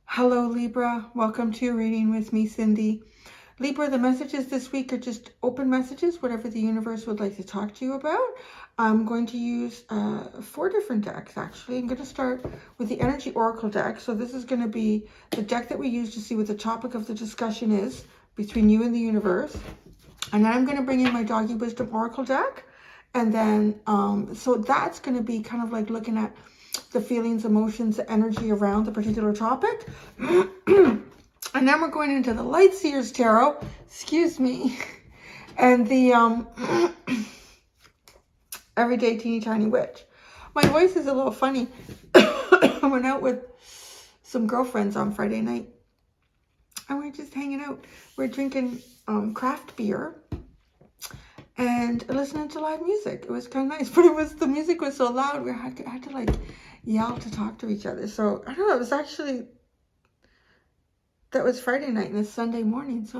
Hello Libra, welcome to your reading with me, Cindy. Libra, the messages this week are just open messages, whatever the universe would like to talk to you about. I'm going to use 4 different decks actually. I'm going to start with the Energy Oracle deck. So this is going to be the deck that we use to see what the topic of the discussion is between you and the universe. And then I'm going to bring in my Doggy Wisdom Oracle deck. And then, so that's going to be kind of like looking at the feelings, emotions, the energy around the particular topic. And then we're going into the Light Seers Tarot, excuse me, and the Everyday Teeny Tiny Witch. My voice is a little funny. I went out with some girlfriends on Friday night, and we're just hanging out. We're drinking craft beer and listening to live music. It was kind of nice, but the music was so loud, I had to like yell to talk to each other. So I don't know, it was actually, that was Friday night and it's Sunday morning, so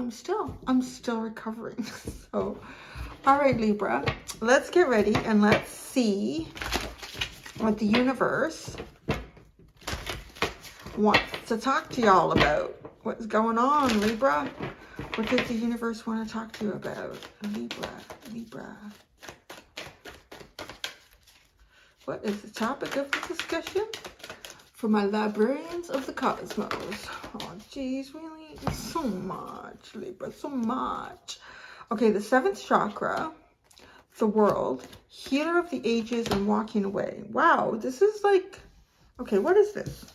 I'm still recovering. So all right, Libra, let's get ready and let's see what the universe wants to talk to y'all about. What's going on, Libra? What does the universe want to talk to you about? Libra. What is the topic of the discussion for my librarians of the cosmos? Oh, geez, really? So much, Libra, so much. Okay, the 7th chakra, the world, healer of the ages, and walking away. Wow, this is like, okay, what is this?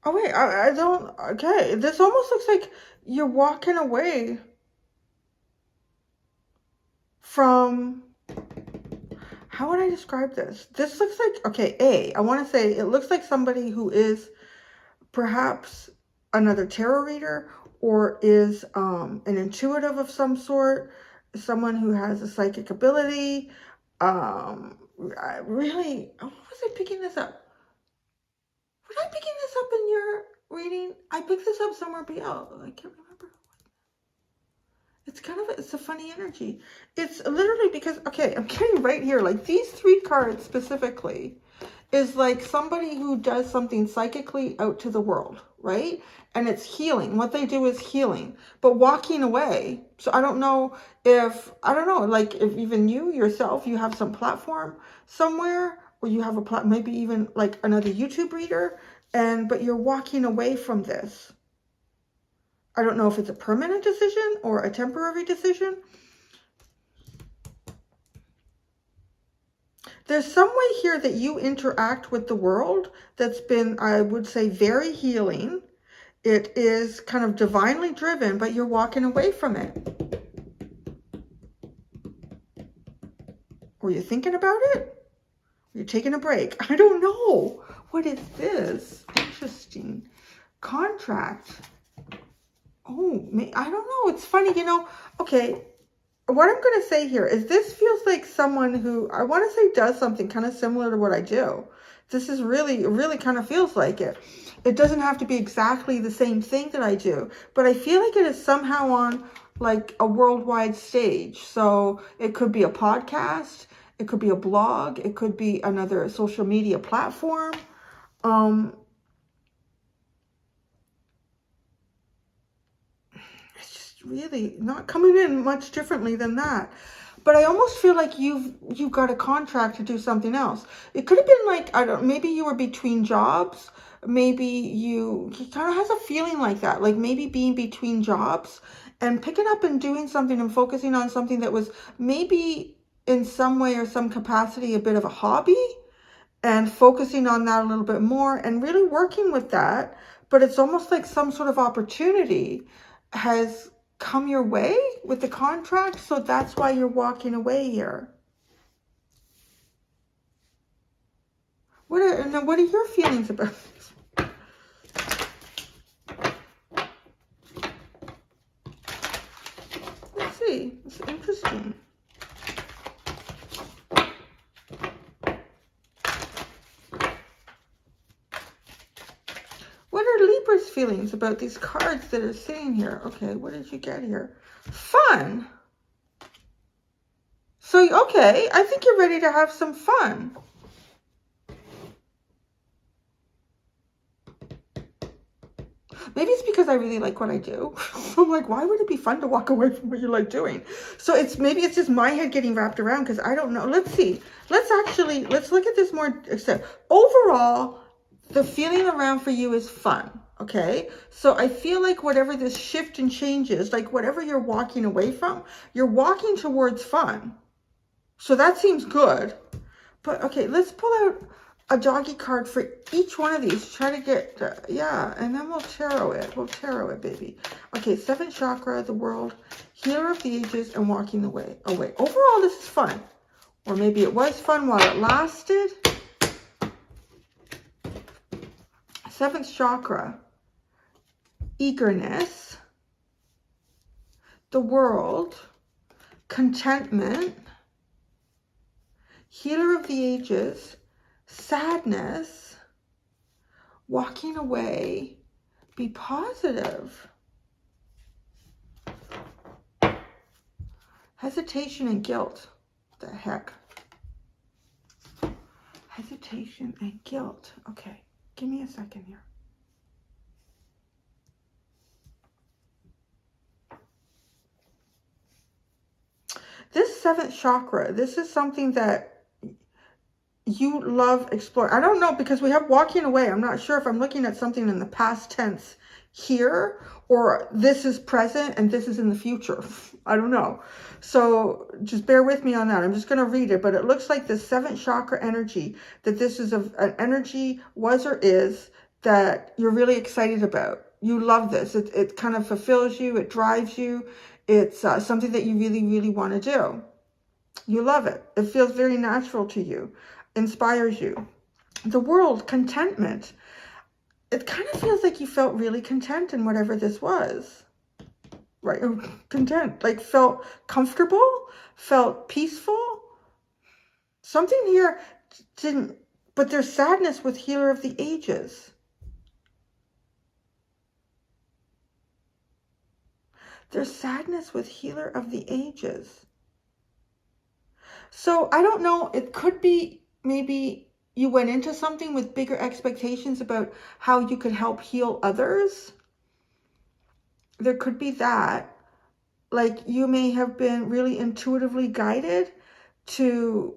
Oh, wait, I don't, okay. This almost looks like you're walking away from, how would I describe this? This looks like, okay, I want to say it looks like somebody who is perhaps another tarot reader or is an intuitive of some sort, someone who has a psychic ability. I really, was I picking this up? Was I picking this up in your reading? I picked this up somewhere else. I can't remember. It's kind of, it's a funny energy. It's literally because, okay, I'm getting right here, like these 3 cards specifically is like somebody who does something psychically out to the world, right? And it's healing. What they do is healing, but walking away. So I don't know if, like if even you yourself, you have some platform somewhere, or you have a maybe even like another YouTube reader, but you're walking away from this. I don't know if it's a permanent decision or a temporary decision. There's some way here that you interact with the world that's been, I would say, very healing. It is kind of divinely driven, but you're walking away from it. Or you're thinking about it? You're taking a break. I don't know. What is this? Interesting. Contract. Oh, I don't know. It's funny, you know. Okay, what I'm going to say here is this feels like someone who, I want to say, does something kind of similar to what I do. This is really, really kind of feels like it. It doesn't have to be exactly the same thing that I do, but I feel like it is somehow on like a worldwide stage. So it could be a podcast, it could be a blog, it could be another social media platform. Really not coming in much differently than that, but I almost feel like you've got a contract to do something else. It could have been like, I don't, maybe you were between jobs, maybe he kind of has a feeling like that, like maybe being between jobs and picking up and doing something and focusing on something that was maybe in some way or some capacity a bit of a hobby, and focusing on that a little bit more and really working with that. But it's almost like some sort of opportunity has come your way with the contract, so that's why you're walking away here. What are your feelings about this? Let's see. It's interesting. What are Libra's feelings about these cards that are sitting here? Okay, what did you get here? Fun. So, okay, I think you're ready to have some fun. Maybe it's because I really like what I do. I'm like, why would it be fun to walk away from what you like doing? So maybe it's just my head getting wrapped around because I don't know. Let's see. Let's look at this more. Overall, the feeling around for you is fun. Okay. So I feel like whatever this shift and change is, like whatever you're walking away from, you're walking towards fun. So that seems good. But okay, let's pull out a doggy card for each one of these. Try to get, yeah, and then we'll tarot it. We'll tarot it, baby. Okay, 7th chakra, the world, healer of the ages, and walking the way away. Overall, this is fun. Or maybe it was fun while it lasted. 7th chakra, eagerness, the world, contentment, healer of the ages, sadness, walking away, be positive, hesitation and guilt. The heck? Hesitation and guilt. Okay, give me a second here. This 7th chakra, this is something that you love exploring. I don't know, because we have walking away. I'm not sure if I'm looking at something in the past tense here, or this is present and this is in the future. I don't know. So just bear with me on that. I'm just going to read it, but it looks like the 7th chakra energy, that this is an energy, was or is, that you're really excited about. You love this. It kind of fulfills you. It drives you. It's something that you really, really want to do. You love it. It feels very natural to you. Inspires you. The world, contentment. It kind of feels like you felt really content in whatever this was. Right? Content. Like felt comfortable, felt peaceful. Something here didn't, but there's sadness with healer of the ages. There's sadness with healer of the ages. So I don't know, it could be maybe you went into something with bigger expectations about how you could help heal others. There could be that. Like you may have been really intuitively guided to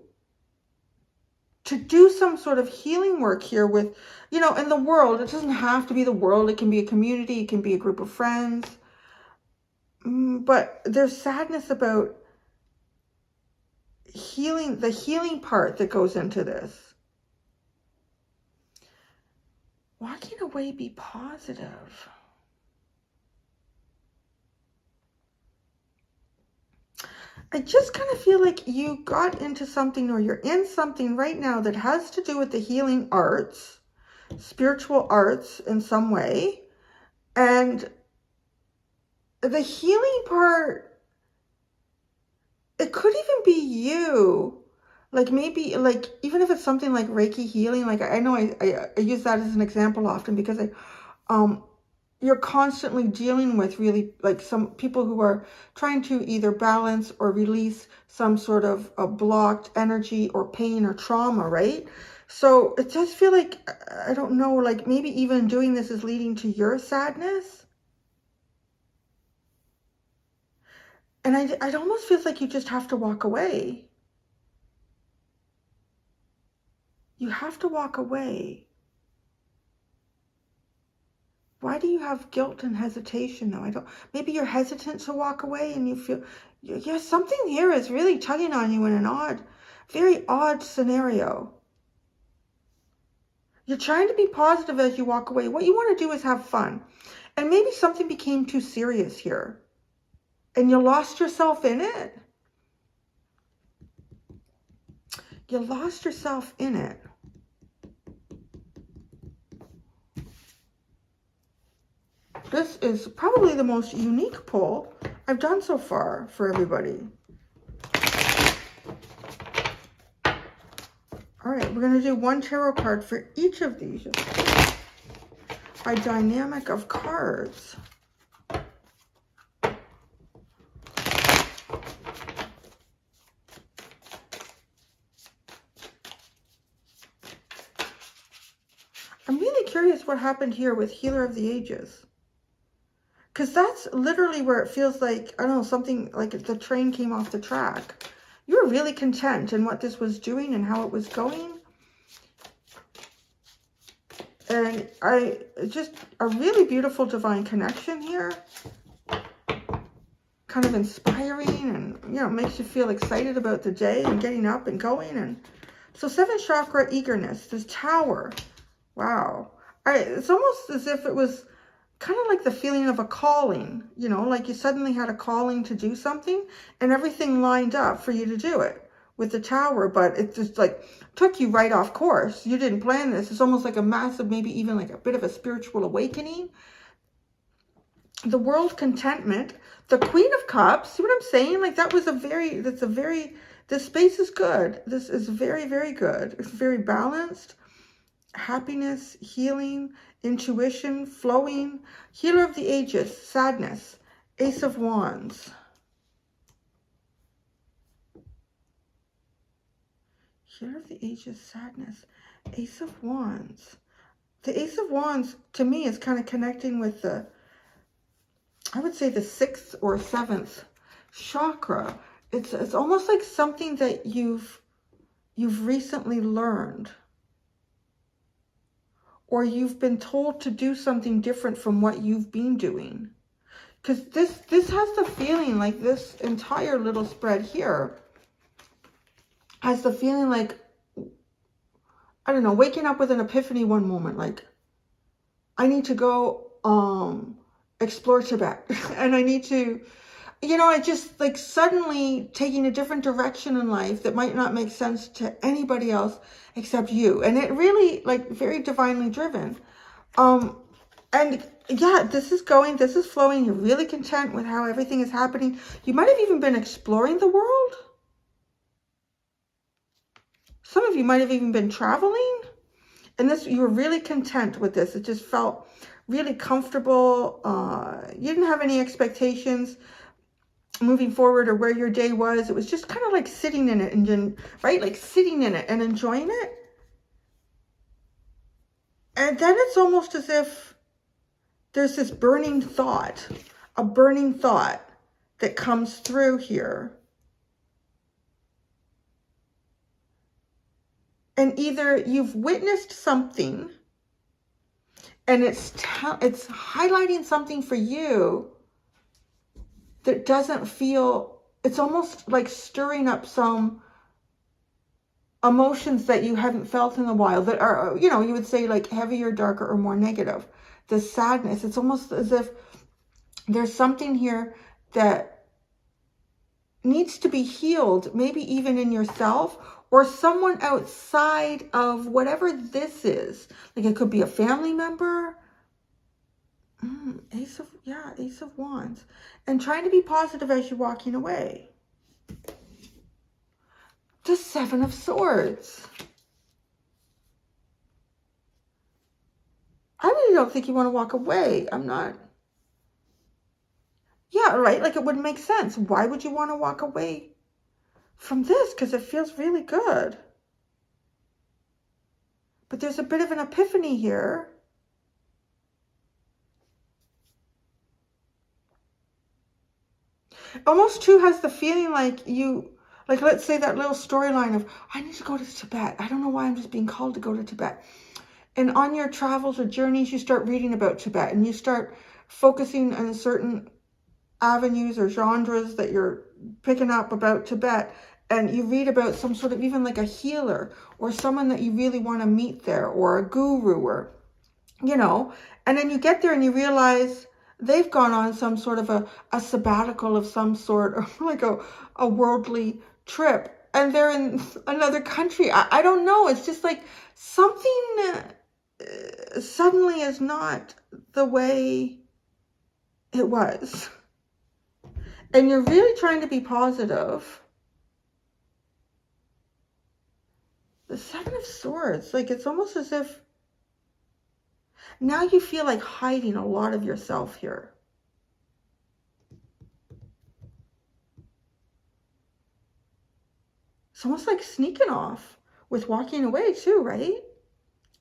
do some sort of healing work here with, you know, in the world. It doesn't have to be the world. It can be a community. It can be a group of friends. But there's sadness about healing, the healing part that goes into this. Walking away, be positive. I just kind of feel like you got into something, or you're in something right now that has to do with the healing arts, spiritual arts in some way. And the healing part, it could even be you. Like maybe, like, even if it's something like Reiki healing, like I know I use that as an example often because you're constantly dealing with really like some people who are trying to either balance or release some sort of a blocked energy or pain or trauma, right? So it does feel like, I don't know, like maybe even doing this is leading to your sadness. And it almost feels like you just have to walk away. You have to walk away. Why do you have guilt and hesitation though? Maybe you're hesitant to walk away and you feel, yeah, something here is really tugging on you in an very odd scenario. You're trying to be positive as you walk away. What you want to do is have fun. And maybe something became too serious here and you lost yourself in it. You lost yourself in it. This is probably the most unique pull I've done so far for everybody. All right, we're going to do one tarot card for each of these. by dynamic of cards. I'm really curious what happened here with Healer of the Ages. Because that's literally where it feels like, I don't know, something like the train came off the track. You were really content in what this was doing and how it was going. And just a really beautiful divine connection here. Kind of inspiring and, you know, makes you feel excited about the day and getting up and going. And so 7th chakra, eagerness, this tower. Wow. It's almost as if it was kind of like the feeling of a calling, you know, like you suddenly had a calling to do something and everything lined up for you to do it with the tower, but it just like took you right off course. You didn't plan this. It's almost like a massive, maybe even like a bit of a spiritual awakening. The world, contentment, the Queen of Cups. See what I'm saying? Like that was this space is good. This is very, very good. It's very balanced. Happiness, healing, intuition, flowing. Healer of the Ages, sadness, Ace of Wands. Healer of the Ages, sadness, Ace of Wands. The Ace of Wands, to me, is kind of connecting with I would say the 6th or 7th chakra. It's almost like something that you've recently learned. Or you've been told to do something different from what you've been doing. Because this has the feeling like this entire little spread here has the feeling like, I don't know, waking up with an epiphany one moment, like, I need to go explore Tibet. And I need to, you know, I just like suddenly taking a different direction in life that might not make sense to anybody else except you. And it really, like, very divinely driven. And yeah, this is flowing. You're really content with how everything is happening. You might have even been exploring the world. Some of you might have even been traveling. And you were really content with this. It just felt really comfortable. You didn't have any expectations moving forward or where your day was. It was just kind of like sitting in it and right, like sitting in it and enjoying it. And then it's almost as if there's this burning thought, a burning thought that comes through here. And either you've witnessed something and it's highlighting something for you that doesn't feel, it's almost like stirring up some emotions that you haven't felt in a while that are, you know, you would say like heavier, darker, or more negative. The sadness, it's almost as if there's something here that needs to be healed, maybe even in yourself or someone outside of whatever this is. Like it could be a family member. Ace of Wands. And trying to be positive as you're walking away. The 7 of Swords. I really don't think you want to walk away. I'm not. Yeah, right? Like it wouldn't make sense. Why would you want to walk away from this? Because it feels really good. But there's a bit of an epiphany here. Almost too has the feeling like like let's say that little storyline of, I need to go to Tibet. I don't know why I'm just being called to go to Tibet. And on your travels or journeys, you start reading about Tibet and you start focusing on certain avenues or genres that you're picking up about Tibet. And you read about some sort of, even like a healer or someone that you really want to meet there, or a guru, or, you know, and then you get there and you realize they've gone on some sort of a sabbatical of some sort, or like a worldly trip, and they're in another country. I don't know. It's just like something suddenly is not the way it was. And you're really trying to be positive. The 7 of Swords, like it's almost as if, Now you feel like hiding a lot of yourself here. It's almost like sneaking off with walking away too, right?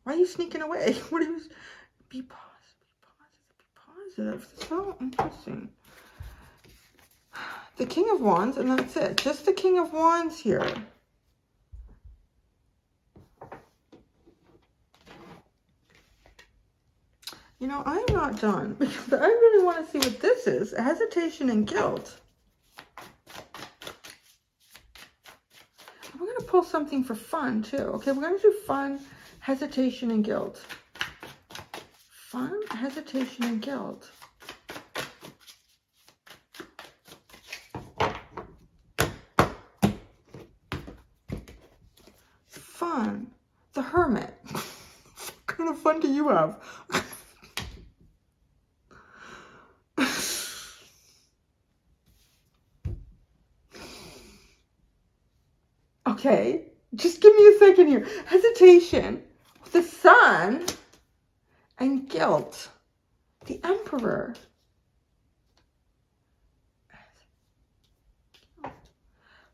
Why are you sneaking away? What are you... Be positive, be positive. So interesting. The King of Wands, and that's it. Just the King of Wands here. You know, I'm not done because I really want to see what this is. Hesitation and guilt. We're going to pull something for fun too. Okay, we're going to do fun, hesitation, and guilt. Fun, hesitation, and guilt. Fun. The Hermit. What kind of fun do you have? Okay, just give me a second here. Hesitation, the Sun, and guilt, the Emperor.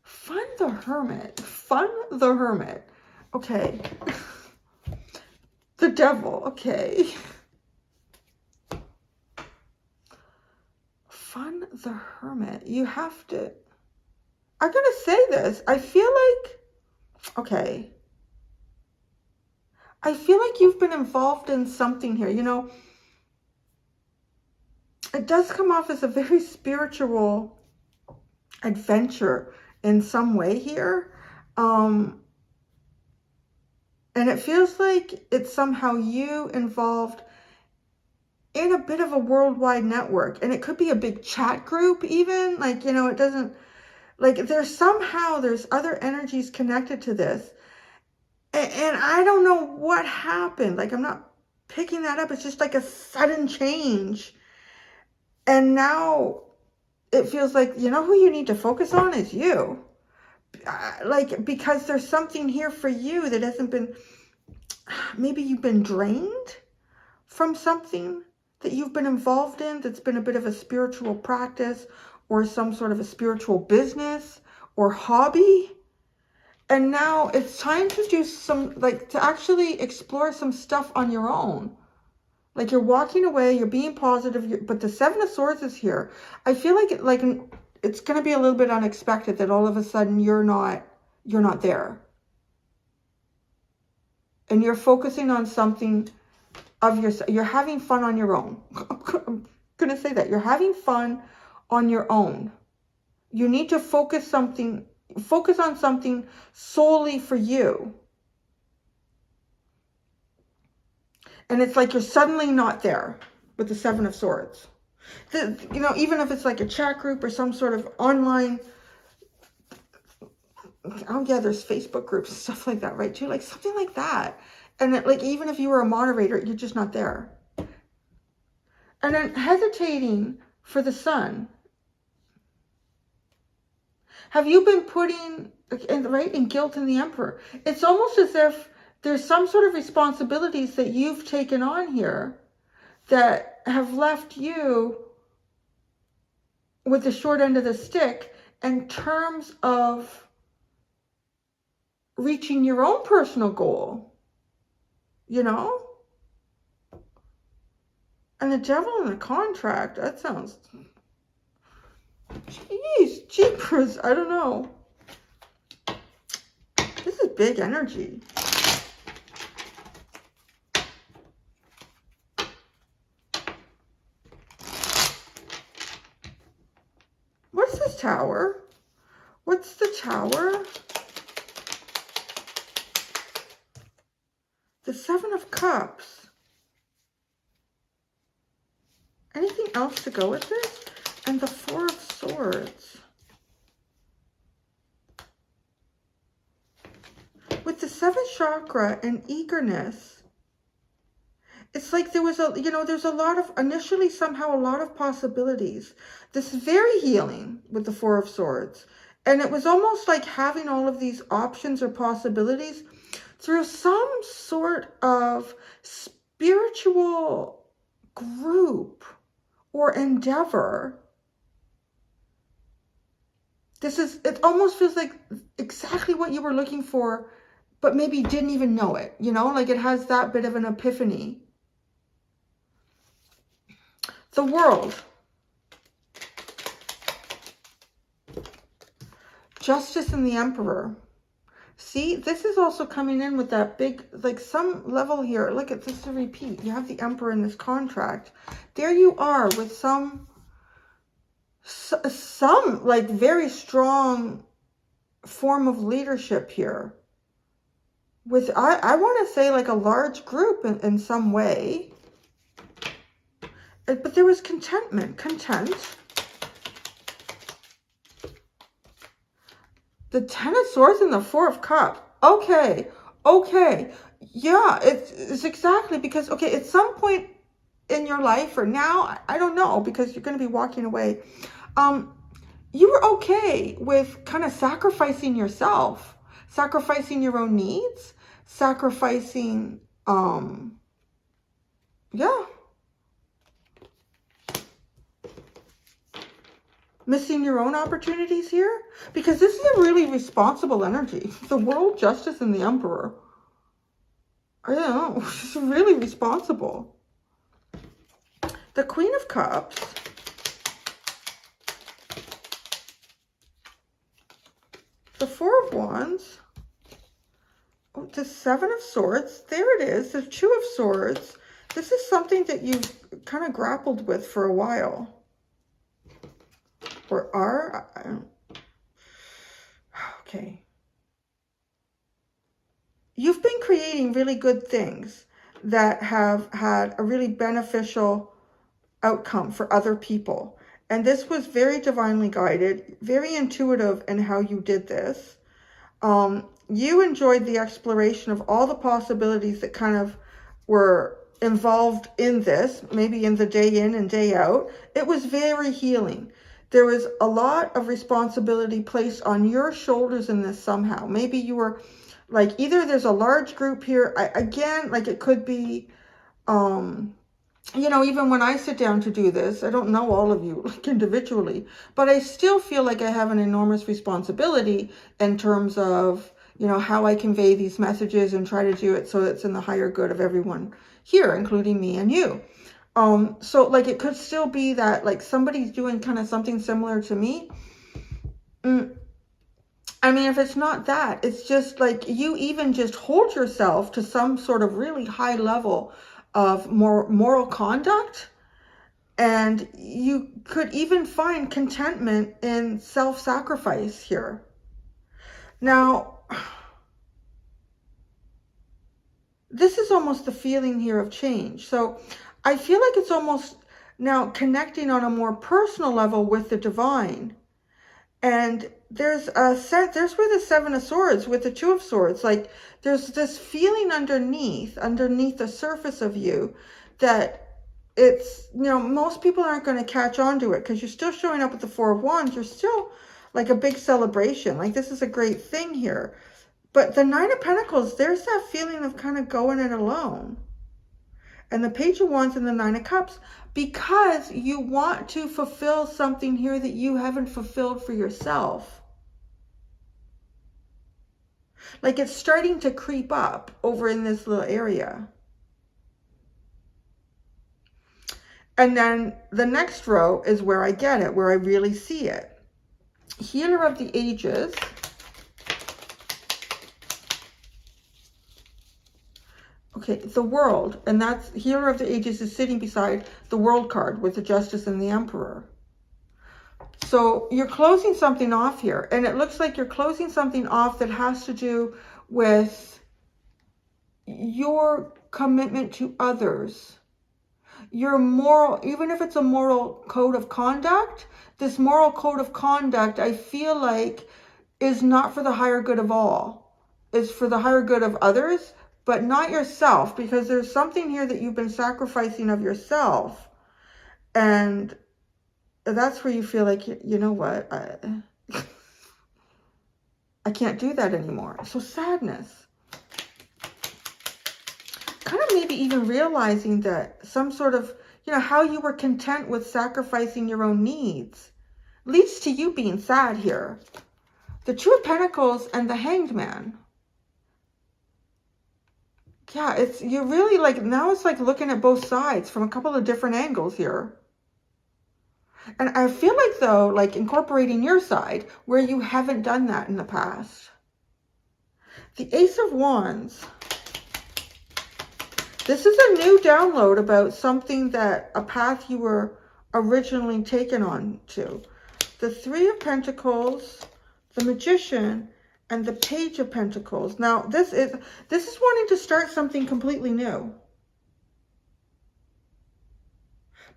Fun the Hermit. Fun the Hermit. Okay. The Devil. Okay. Fun the Hermit. You have to... I'm going to say this. I feel like... Okay. I feel like you've been involved in something here. You know, it does come off as a very spiritual adventure in some way here. And it feels like it's somehow you involved in a bit of a worldwide network. And it could be a big chat group even. Like, you know, it doesn't... Like, there's other energies connected to this. And I don't know what happened. Like, I'm not picking that up. It's just like a sudden change. And now it feels like, you know who you need to focus on is you. Like, because there's something here for you that hasn't been... Maybe you've been drained from something that you've been involved in that's been a bit of a spiritual practice or some sort of a spiritual business or hobby. And now it's time to do some, like, to actually explore some stuff on your own. Like, you're walking away, you're being positive, but the Seven of Swords is here. I feel like it's going to be a little bit unexpected that all of a sudden you're not there. And you're focusing on something of yourself. You're having fun on your own. I'm going to say that. You're having fun on your own. You need to focus on something solely for you. And it's like you're suddenly not there with the Seven of Swords. You know, even if it's like a chat group or some sort of online... Oh yeah, there's Facebook groups and stuff like that, right? Too, like something like that. And it, like, even if you were a moderator, you're just not there. And then hesitating for the Sun. Have you been putting, in guilt in the Emperor? It's almost as if there's some sort of responsibilities that you've taken on here that have left you with the short end of the stick in terms of reaching your own personal goal, you know? And the Devil in the contract, that sounds... Jeez, jeepers, I don't know. This is big energy. What's this Tower? What's the Tower? The Seven of Cups. Anything else to go with this? And the Four of Swords. With the seventh chakra and eagerness, it's like there was there's a lot of, initially somehow a lot of possibilities. This is very healing with the Four of Swords. And it was almost like having all of these options or possibilities through some sort of spiritual group or endeavor. It almost feels like exactly what you were looking for, but maybe didn't even know it, you know, like it has that bit of an epiphany. The World. Justice and the Emperor. See, this is also coming in with that big, like some level here. Look at this, a repeat. You have the Emperor in this contract. There you are with some like very strong form of leadership here. With, I want to say like a large group in some way. But there was contentment, content. The Ten of Swords and the Four of Cups. Okay. Yeah, it's exactly because, okay, at some point in your life or now, I don't know, because you're going to be walking away. You were okay with kind of sacrificing yourself, sacrificing your own needs, sacrificing, yeah. Missing your own opportunities here? Because this is a really responsible energy. The World, Justice, and the Emperor. I don't know. It's really responsible. The Queen of Cups. The Four of Wands. Oh, the Seven of Swords. There it is. The Two of Swords. This is something that you've kind of grappled with for a while. Or are. Okay. You've been creating really good things that have had a really beneficial outcome for other people. And this was very divinely guided, very intuitive in how you did this. You enjoyed the exploration of all the possibilities that kind of were involved in this, maybe in the day in and day out. It was very healing. There was a lot of responsibility placed on your shoulders in this somehow. Maybe you were like, either there's a large group here. Again, like it could be, you know, even when I sit down to do this, I don't know all of you like individually, but I still feel like I have an enormous responsibility in terms of, you know, how I convey these messages and try to do it so it's in the higher good of everyone here, including me and you. So like it could still be that like somebody's doing kind of something similar to me. I mean, if it's not that, it's just like you even just hold yourself to some sort of really high level of moral conduct. And you could even find contentment in self-sacrifice here. Now, this is almost the feeling here of change. So I feel like it's almost now connecting on a more personal level with the divine. And there's where the Seven of Swords with the Two of Swords, like there's this feeling underneath the surface of you that it's, you know, most people aren't going to catch on to it because you're still showing up with the Four of Wands. You're still like a big celebration. Like this is a great thing here. But the Nine of Pentacles, there's that feeling of kind of going it alone. And the Page of Wands and the Nine of Cups, because you want to fulfill something here that you haven't fulfilled for yourself. Like it's starting to creep up over in this little area. And then the next row is where I get it, where I really see it. Healer of the Ages. Okay, the World, and that's Healer of the Ages is sitting beside the World card with the Justice and the Emperor. So you're closing something off here, and it looks like you're closing something off that has to do with your commitment to others. Your moral, even if it's a moral code of conduct, this moral code of conduct, I feel like, is not for the higher good of all. It's for the higher good of others, but not yourself, because there's something here that you've been sacrificing of yourself. And that's where you feel like, you know what, I can't do that anymore. So sadness. Kind of maybe even realizing that some sort of, how you were content with sacrificing your own needs leads to you being sad here. The Two of Pentacles and the Hanged Man. Yeah, you're really like, now it's like looking at both sides from a couple of different angles here. And I feel like, though, like incorporating your side where you haven't done that in the past. The Ace of Wands. This is a new download about something a path you were originally taken on to. The Three of Pentacles, the Magician, and the Page of Pentacles. Now, this is wanting to start something completely new.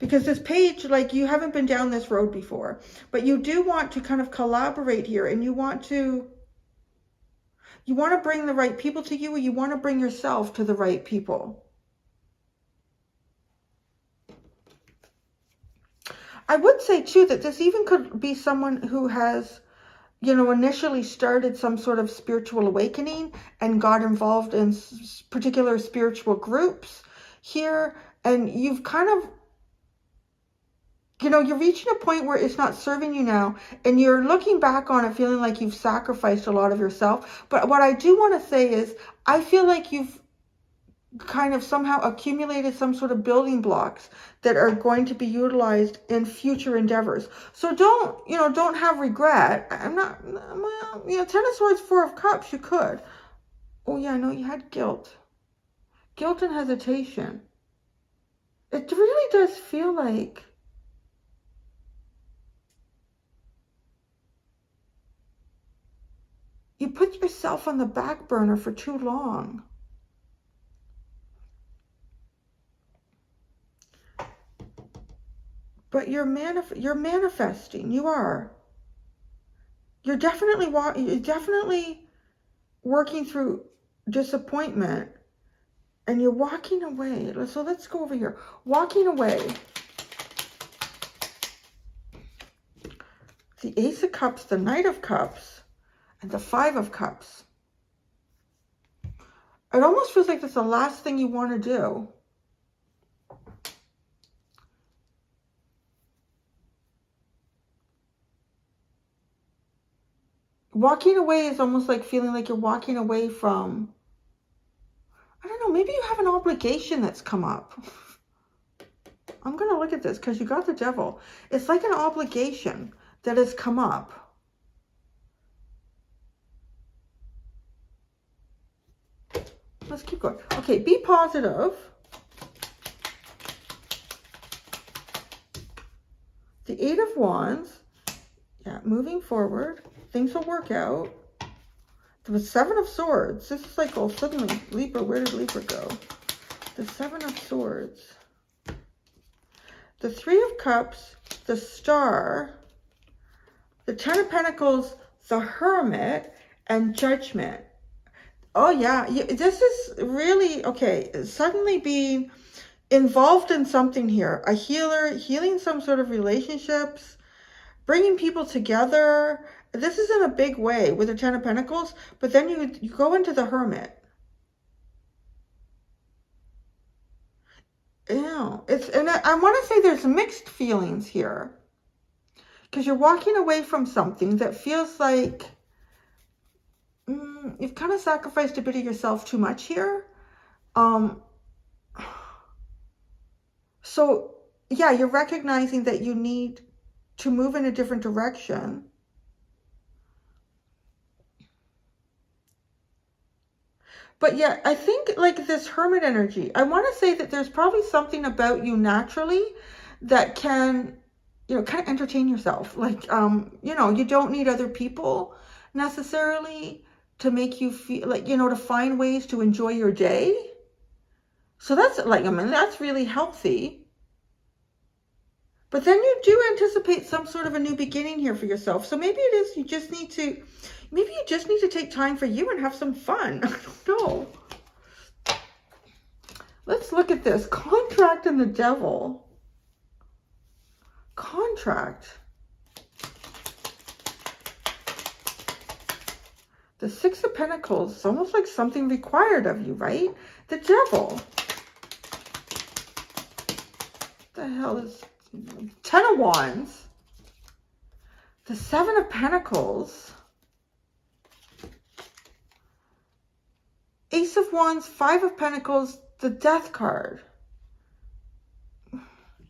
Because this page, like, you haven't been down this road before, but you do want to kind of collaborate here, and you want to bring the right people to you, or you want to bring yourself to the right people. I would say, too, that this even could be someone who has, initially started some sort of spiritual awakening and got involved in particular spiritual groups here. And you've kind of, you're reaching a point where it's not serving you now. And you're looking back on it feeling like you've sacrificed a lot of yourself. But what I do want to say is, I feel like you've kind of somehow accumulated some sort of building blocks that are going to be utilized in future endeavors. So don't have regret. I'm not, well, Ten of Swords, Four of Cups, you could. Oh yeah, no, you had guilt. Guilt and hesitation. It really does feel like you put yourself on the back burner for too long. But you're manifesting. You are. You're definitely working through disappointment, and you're walking away. So let's go over here. Walking away. The Ace of Cups, the Knight of Cups, and the Five of Cups. It almost feels like that's the last thing you want to do. Walking away is almost like feeling like you're walking away from, I don't know, maybe you have an obligation that's come up. I'm going to look at this because you got the Devil. It's like an obligation that has come up. Let's keep going. Okay, be positive. The Eight of Wands. Yeah, moving forward. Things will work out. The Seven of Swords. This is like, oh, suddenly, Libra, where did Libra go? The Seven of Swords. The Three of Cups, the Star, the Ten of Pentacles, the Hermit, and Judgment. Oh, yeah. This is really, okay, suddenly being involved in something here. A healer, healing some sort of relationships, bringing people together. This is in a big way with the Ten of Pentacles, but then you go into the Hermit. Yeah, and I want to say there's mixed feelings here, because you're walking away from something that feels like you've kind of sacrificed a bit of yourself too much here. So yeah, you're recognizing that you need to move in a different direction. But yeah, I think like this Hermit energy, I want to say that there's probably something about you naturally that can, kind of entertain yourself. Like, you don't need other people necessarily to make you feel like, to find ways to enjoy your day. So that's like, that's really healthy. But then you do anticipate some sort of a new beginning here for yourself. So maybe it is, maybe you just need to take time for you and have some fun. I don't know. Let's look at this. Contract and the Devil. Contract. The Six of Pentacles. It's almost like something required of you, right? The Devil. The hell is 10 of Wands, the 7 of Pentacles, Ace of Wands, 5 of Pentacles, the Death card.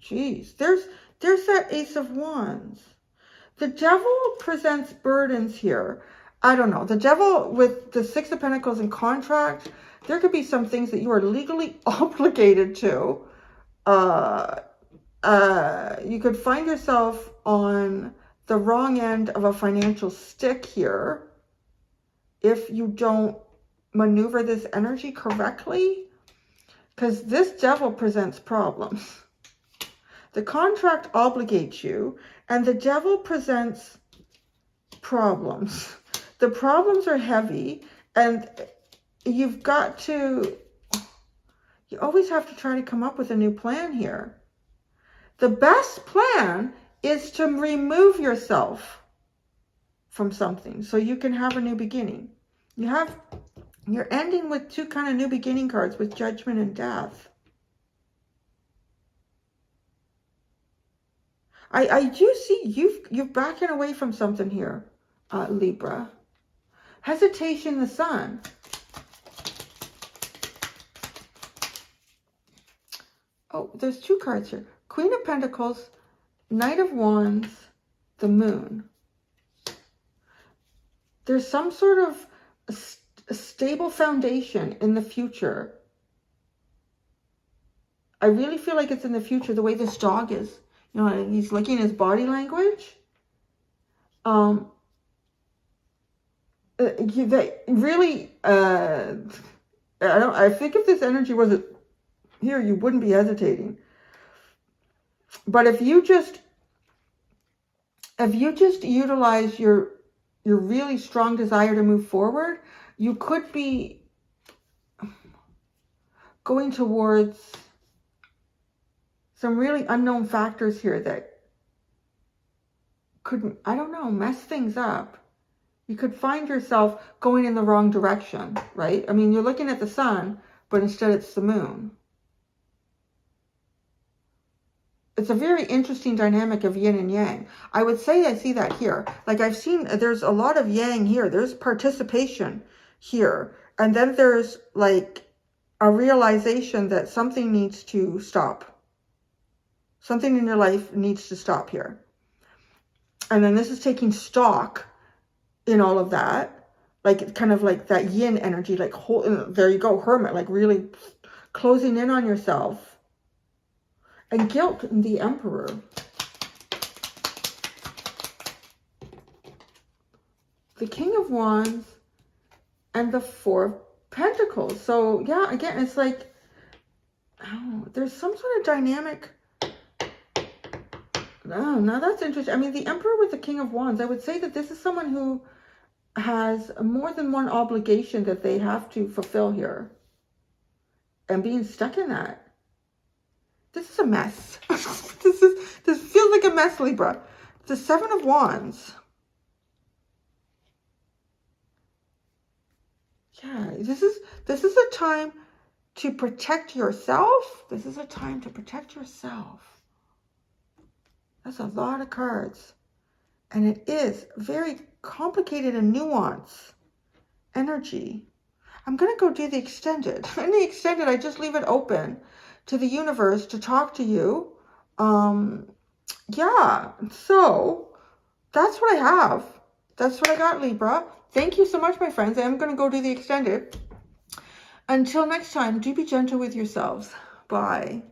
Jeez, there's that Ace of Wands. The Devil presents burdens here. I don't know. The Devil with the 6 of Pentacles in contract, there could be some things that you are legally obligated to. You could find yourself on the wrong end of a financial stick here if you don't maneuver this energy correctly, because this Devil presents problems. The contract obligates you, and the Devil presents problems. The problems are heavy, and you've got to, you always have to try to come up with a new plan here. The best plan is to remove yourself from something so you can have a new beginning. You're ending with 2 kind of new beginning cards with Judgment and Death. I do see you're backing away from something here, Libra. Hesitation, the Sun. Oh, there's 2 cards here. Queen of Pentacles, Knight of Wands, the Moon. There's some sort of a stable foundation in the future. I really feel like it's in the future, the way this dog is. You know, he's looking at his body language. That really, I think if this energy wasn't here, you wouldn't be hesitating. But if you just utilize your really strong desire to move forward, you could be going towards some really unknown factors here that could, I don't know, mess things up. You could find yourself going in the wrong direction, right? I mean, you're looking at the sun, but instead it's the moon. It's a very interesting dynamic of yin and yang. I would say I see that here. Like I've seen, there's a lot of yang here. There's participation here. And then there's like a realization that something needs to stop. Something in your life needs to stop here. And then this is taking stock in all of that. Like kind of like that yin energy, like there you go, hermit, like really closing in on yourself. And guilt, the Emperor. The King of Wands and the 4 of Pentacles. So yeah, again, it's like, oh, there's some sort of dynamic. Oh, now that's interesting. I mean, the Emperor with the King of Wands, I would say that this is someone who has more than one obligation that they have to fulfill here. And being stuck in that. This is a mess. This feels like a mess, Libra. The 7 of Wands. Yeah, this is a time to protect yourself. This is a time to protect yourself. That's a lot of cards. And it is very complicated and nuanced energy. I'm going to go do the extended. In the extended, I just leave it open to the universe to talk to you. Yeah, so that's what I have. That's what I got, Libra. Thank you so much, my friends. I am going to go do the extended. Until next time, do be gentle with yourselves. Bye.